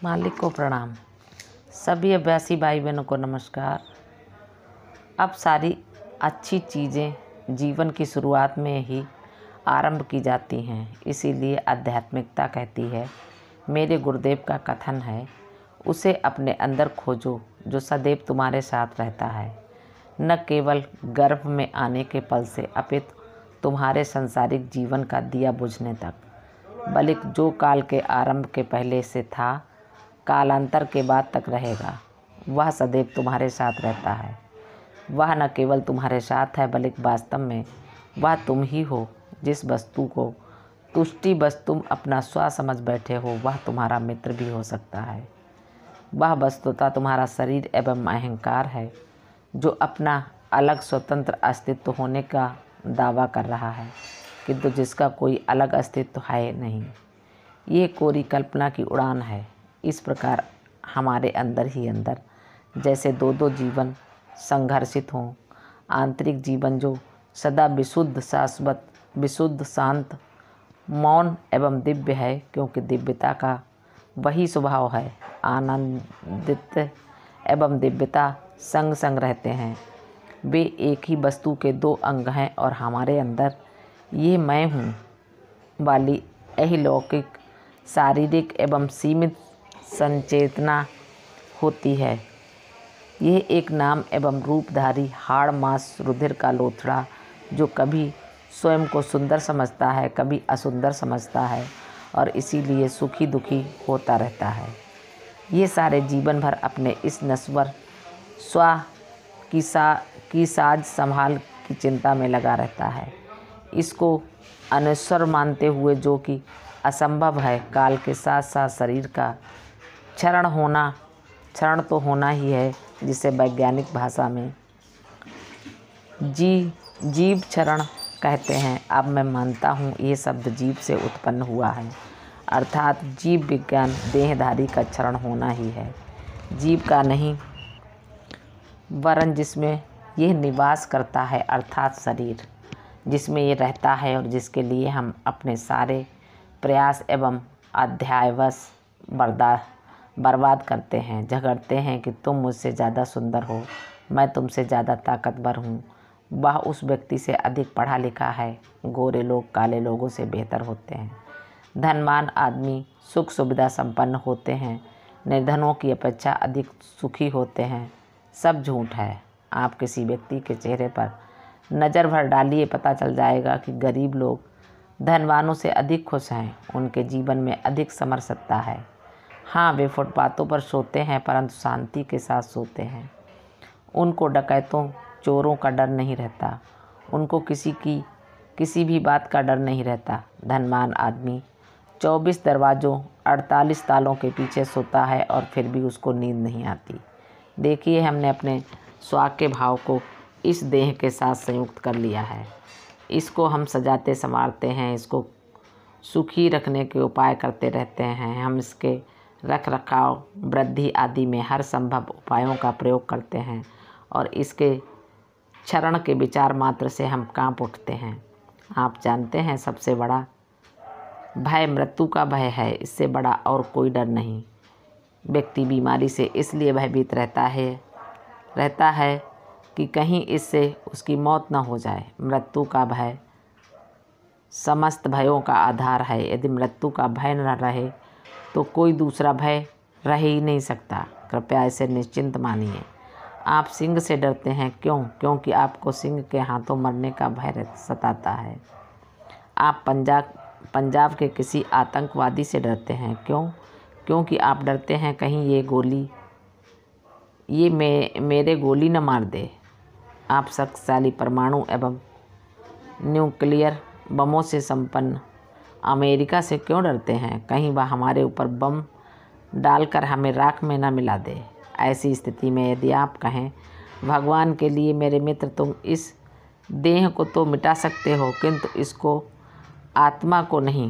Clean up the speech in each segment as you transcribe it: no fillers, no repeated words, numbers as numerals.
मालिक को प्रणाम। सभी अभ्यासी भाई बहनों को नमस्कार। अब सारी अच्छी चीज़ें जीवन की शुरुआत में ही आरंभ की जाती हैं। इसीलिए आध्यात्मिकता कहती है, मेरे गुरुदेव का कथन है, उसे अपने अंदर खोजो जो सदैव तुम्हारे साथ रहता है, न केवल गर्भ में आने के पल से अपितु तुम्हारे सांसारिक जीवन का दिया बुझने तक, बल्कि जो काल के आरंभ के पहले से था, कालांतर के बाद तक रहेगा। वह सदैव तुम्हारे साथ रहता है। वह न केवल तुम्हारे साथ है, बल्कि वास्तव में वह तुम ही हो। जिस वस्तु को तुष्टि बस तुम अपना स्व समझ बैठे हो, वह तुम्हारा मित्र भी हो सकता है। वह वस्तुतः तुम्हारा शरीर एवं अहंकार है, जो अपना अलग स्वतंत्र अस्तित्व होने का दावा कर रहा है, किंतु जिसका कोई अलग अस्तित्व है नहीं। ये कोरी कल्पना की उड़ान है। इस प्रकार हमारे अंदर ही अंदर जैसे दो दो जीवन संघर्षित हों, आंतरिक जीवन जो सदा विशुद्ध, शाश्वत, विशुद्ध, शांत, मौन एवं दिव्य है, क्योंकि दिव्यता का वही स्वभाव है। आनंदित एवं दिव्यता संग संग रहते हैं। वे एक ही वस्तु के दो अंग हैं और हमारे अंदर ये मैं हूँ वाली अलौकिक, शारीरिक एवं सीमित संचेतना होती है। यह एक नाम एवं रूपधारी हाड़ मांस रुधिर का लोथड़ा, जो कभी स्वयं को सुंदर समझता है, कभी असुंदर समझता है और इसीलिए सुखी दुखी होता रहता है। ये सारे जीवन भर अपने इस नश्वर स्व की साज संभाल की चिंता में लगा रहता है। इसको अनश्वर मानते हुए, जो कि असंभव है, काल के साथ साथ शरीर का क्षरण तो होना ही है, जिसे वैज्ञानिक भाषा में जीव क्षरण कहते हैं। अब मैं मानता हूँ ये शब्द जीव से उत्पन्न हुआ है, अर्थात जीव विज्ञान देहधारी का क्षरण होना ही है। जीव का नहीं, वरन जिसमें यह निवास करता है, अर्थात शरीर, जिसमें ये रहता है और जिसके लिए हम अपने सारे प्रयास एवं अध्यायवश बर्बाद करते हैं, झगड़ते हैं कि तुम मुझसे ज़्यादा सुंदर हो, मैं तुमसे ज़्यादा ताकतवर हूँ, वह उस व्यक्ति से अधिक पढ़ा लिखा है। गोरे लोग काले लोगों से बेहतर होते हैं, धनवान आदमी सुख सुविधा संपन्न होते हैं, निर्धनों की अपेक्षा अधिक सुखी होते हैं। सब झूठ है। आप किसी व्यक्ति के चेहरे पर नज़र भर डालिए, पता चल जाएगा कि गरीब लोग धनवानों से अधिक खुश हैं, उनके जीवन में अधिक समरसता है। हाँ, वे फुटपाथों पर सोते हैं, परंतु शांति के साथ सोते हैं। उनको डकैतों चोरों का डर नहीं रहता, उनको किसी भी बात का डर नहीं रहता। धनवान आदमी 24 दरवाज़ों 48 तालों के पीछे सोता है और फिर भी उसको नींद नहीं आती। देखिए, हमने अपने स्व के भाव को इस देह के साथ संयुक्त कर लिया है। इसको हम सजाते संवारते हैं, इसको सुखी रखने के उपाय करते रहते हैं। हम इसके रख रखाव, वृद्धि आदि में हर संभव उपायों का प्रयोग करते हैं और इसके क्षरण के विचार मात्र से हम कांप उठते हैं। आप जानते हैं, सबसे बड़ा भय मृत्यु का भय है। इससे बड़ा और कोई डर नहीं। व्यक्ति बीमारी से इसलिए भयभीत रहता है कि कहीं इससे उसकी मौत न हो जाए। मृत्यु का भय समस्त भयों का आधार है। यदि मृत्यु का भय न रहे तो कोई दूसरा भय रह ही नहीं सकता। कृपया इसे निश्चिंत मानिए। आप सिंह से डरते हैं, क्यों? क्योंकि आपको सिंह के हाथों मरने का भय सताता है। आप पंजाब के किसी आतंकवादी से डरते हैं, क्यों? क्योंकि आप डरते हैं कहीं मेरे गोली न मार दे। आप शक्तिशाली परमाणु एवं न्यूक्लियर बमों से संपन्न अमेरिका से क्यों डरते हैं? कहीं वह हमारे ऊपर बम डालकर हमें राख में न मिला दे। ऐसी स्थिति में यदि आप कहें, भगवान के लिए मेरे मित्र, तुम इस देह को तो मिटा सकते हो, किंतु इसको, आत्मा को नहीं,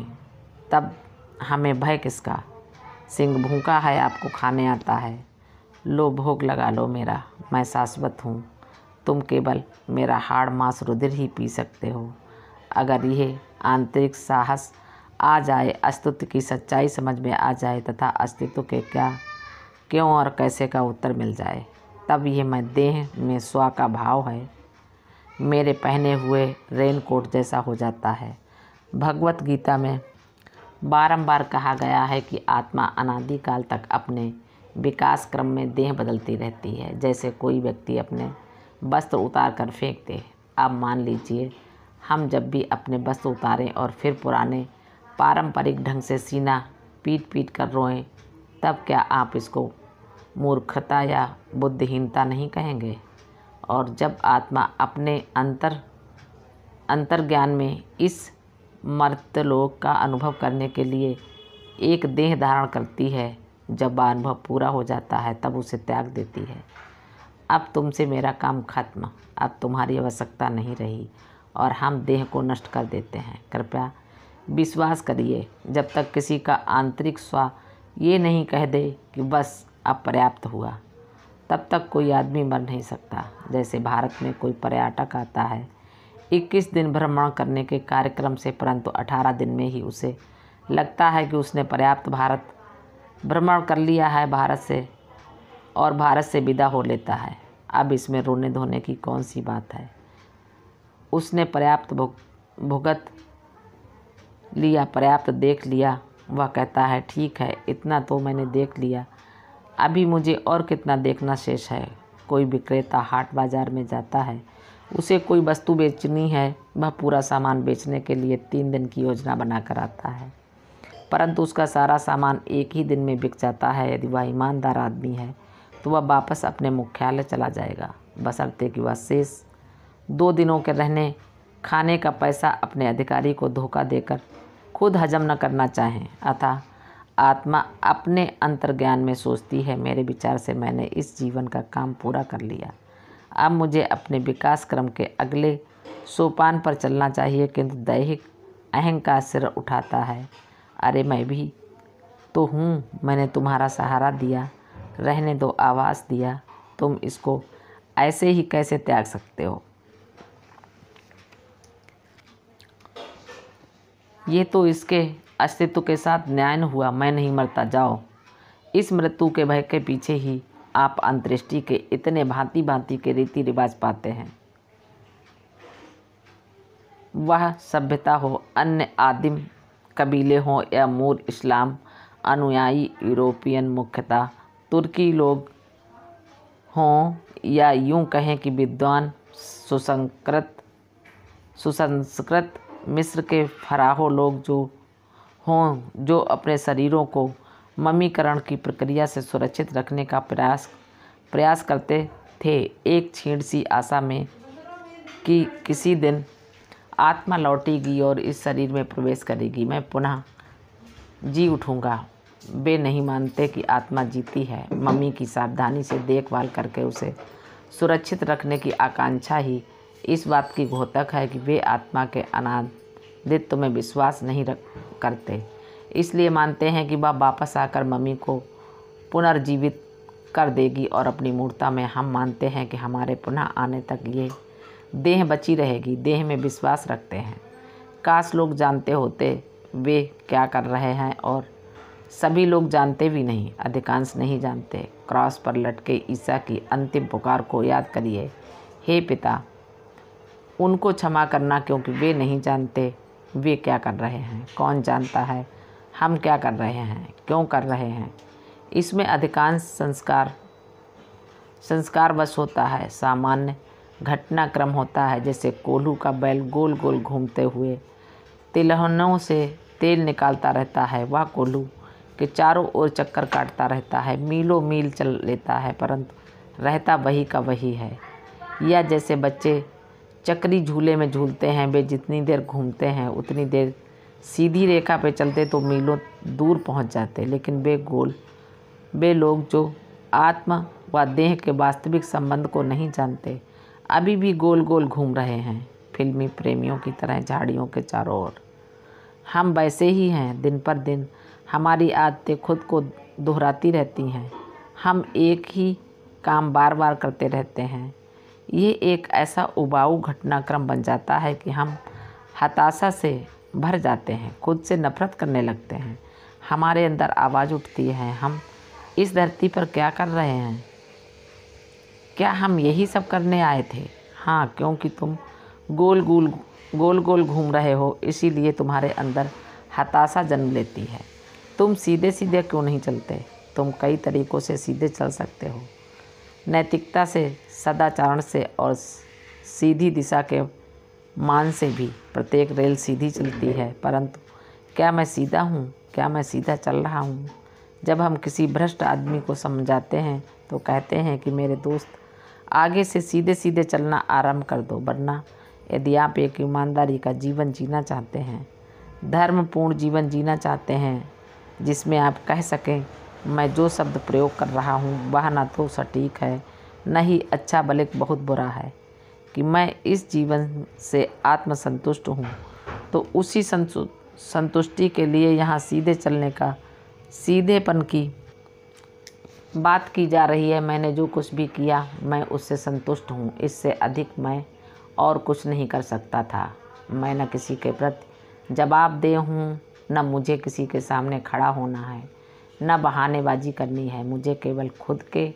तब हमें भय किसका? सिंह भूखा है, आपको खाने आता है। लो, भोग लगा लो मेरा, मैं शाश्वत हूँ। तुम केवल मेरा हाड़ मांस रुधिर ही पी सकते हो। अगर यह आंतरिक साहस आ जाए, अस्तित्व की सच्चाई समझ में आ जाए तथा अस्तित्व के क्या, क्यों और कैसे का उत्तर मिल जाए, तब ये मैं देह में स्व का भाव है मेरे पहने हुए रेनकोट जैसा हो जाता है। भगवत गीता में बारंबार कहा गया है कि आत्मा अनादिकाल तक अपने विकास क्रम में देह बदलती रहती है, जैसे कोई व्यक्ति अपने वस्त्र उतार कर फेंक दे। अब मान लीजिए हम जब भी अपने वस्त्र उतारें और फिर पुराने पारंपरिक ढंग से सीना पीट पीट कर रोएं, तब क्या आप इसको मूर्खता या बुद्धिहीनता नहीं कहेंगे? और जब आत्मा अपने अंतर्ज्ञान में इस मर्त्यलोक का अनुभव करने के लिए एक देह धारण करती है, जब वह अनुभव पूरा हो जाता है तब उसे त्याग देती है। अब तुमसे मेरा काम खत्म, अब तुम्हारी आवश्यकता नहीं रही और हम देह को नष्ट कर देते हैं। कृपया विश्वास करिए, जब तक किसी का आंतरिक स्व ये नहीं कह दे कि बस अब पर्याप्त हुआ, तब तक कोई आदमी मर नहीं सकता। जैसे भारत में कोई पर्यटक आता है 21 दिन भ्रमण करने के कार्यक्रम से, परंतु 18 दिन में ही उसे लगता है कि उसने पर्याप्त भारत भ्रमण कर लिया है और भारत से विदा हो लेता है। अब इसमें रोने धोने की कौन सी बात है? उसने पर्याप्त भुगत लिया, पर्याप्त देख लिया। वह कहता है ठीक है, इतना तो मैंने देख लिया, अभी मुझे और कितना देखना शेष है। कोई विक्रेता हाट बाज़ार में जाता है, उसे कोई वस्तु बेचनी है, वह पूरा सामान बेचने के लिए 3 दिन की योजना बनाकर आता है, परंतु उसका सारा सामान एक ही दिन में बिक जाता है। यदि वह ईमानदार आदमी है तो वह वापस अपने मुख्यालय चला जाएगा, बशर्ते कि वह शेष 2 दिनों के रहने खाने का पैसा अपने अधिकारी को धोखा देकर खुद हजम न करना चाहें। अतः आत्मा अपने अंतर्ज्ञान में सोचती है, मेरे विचार से मैंने इस जीवन का काम पूरा कर लिया, अब मुझे अपने विकास क्रम के अगले सोपान पर चलना चाहिए। किंतु दैहिक अहंकार सिर उठाता है, अरे मैं भी तो हूँ, मैंने तुम्हारा सहारा दिया, रहने दो, आवास दिया, तुम इसको ऐसे ही कैसे त्याग सकते हो? ये तो इसके अस्तित्व के साथ न्याय हुआ, मैं नहीं मरता, जाओ। इस मृत्यु के भय के पीछे ही आप अंत्येष्टि के इतने भांति भांति के रीति रिवाज पाते हैं। वह सभ्यता हो, अन्य आदिम कबीले हों या मूल इस्लाम अनुयायी यूरोपियन, मुख्यतः तुर्की लोग हों, या यूं कहें कि विद्वान सुसंस्कृत मिस्र के फराहो लोग जो हों, जो अपने शरीरों को ममीकरण की प्रक्रिया से सुरक्षित रखने का प्रयास करते थे, एक क्षीण सी आशा में कि किसी दिन आत्मा लौटेगी और इस शरीर में प्रवेश करेगी, मैं पुनः जी उठूँगा। वे नहीं मानते कि आत्मा जीती है। मम्मी की सावधानी से देखभाल करके उसे सुरक्षित रखने की आकांक्षा ही इस बात की घोतक है कि वे आत्मा के अनादित्व में विश्वास नहीं करते, इसलिए मानते हैं कि वह वापस आकर मम्मी को पुनर्जीवित कर देगी और अपनी मूर्ता में हम मानते हैं कि हमारे पुनः आने तक ये देह बची रहेगी। देह में विश्वास रखते हैं। काश लोग जानते होते वे क्या कर रहे हैं, और सभी लोग जानते भी नहीं, अधिकांश नहीं जानते। क्रॉस पर लटके ईसा की अंतिम पुकार को याद करिए, हे पिता, उनको क्षमा करना, क्योंकि वे नहीं जानते वे क्या कर रहे हैं। कौन जानता है हम क्या कर रहे हैं, क्यों कर रहे हैं? इसमें अधिकांश संस्कार बस होता है, सामान्य घटनाक्रम होता है। जैसे कोल्हू का बैल गोल गोल घूमते हुए तिलहनों से तेल निकालता रहता है, वह कोल्हू के चारों ओर चक्कर काटता रहता है, मीलों मील चल लेता है, परंतु रहता वही का वही है। या जैसे बच्चे चक्री झूले में झूलते हैं, वे जितनी देर घूमते हैं उतनी देर सीधी रेखा पे चलते तो मीलों दूर पहुंच जाते, लेकिन वे लोग जो आत्मा व देह के वास्तविक संबंध को नहीं जानते, अभी भी गोल गोल घूम रहे हैं, फिल्मी प्रेमियों की तरह झाड़ियों के चारों ओर। हम वैसे ही हैं। दिन पर दिन हमारी आदतें खुद को दोहराती रहती हैं, हम एक ही काम बार बार करते रहते हैं। ये एक ऐसा उबाऊ घटनाक्रम बन जाता है कि हम हताशा से भर जाते हैं, खुद से नफरत करने लगते हैं। हमारे अंदर आवाज़ उठती है, हम इस धरती पर क्या कर रहे हैं? क्या हम यही सब करने आए थे? हाँ, क्योंकि तुम गोल गोल घूम रहे हो, इसीलिए तुम्हारे अंदर हताशा जन्म लेती है। तुम सीधे सीधे क्यों नहीं चलते? तुम कई तरीक़ों से सीधे चल सकते हो, नैतिकता से, सदाचरण से और सीधी दिशा के मान से भी। प्रत्येक रेल सीधी चलती है, परंतु क्या मैं सीधा हूँ? क्या मैं सीधा चल रहा हूँ? जब हम किसी भ्रष्ट आदमी को समझाते हैं तो कहते हैं कि मेरे दोस्त, आगे से सीधे सीधे चलना आरंभ कर दो, वरना यदि आप एक ईमानदारी का जीवन जीना चाहते हैं, धर्मपूर्ण जीवन जीना चाहते हैं, जिसमें आप कह सकें मैं जो शब्द प्रयोग कर रहा हूँ वह न तो सटीक है, न ही अच्छा बल्कि बहुत बुरा है, कि मैं इस जीवन से आत्मसंतुष्ट हूँ, तो उसी संतुष्टि के लिए यहाँ सीधे चलने का, सीधेपन की बात की जा रही है। मैंने जो कुछ भी किया मैं उससे संतुष्ट हूँ, इससे अधिक मैं और कुछ नहीं कर सकता था। मैं न किसी के प्रति जवाबदेह हूँ, न मुझे किसी के सामने खड़ा होना है, न बहानेबाजी करनी है। मुझे केवल खुद के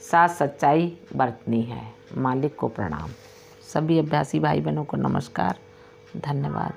साथ सच्चाई बरतनी है। मालिक को प्रणाम। सभी अभ्यासी भाई बहनों को नमस्कार, धन्यवाद।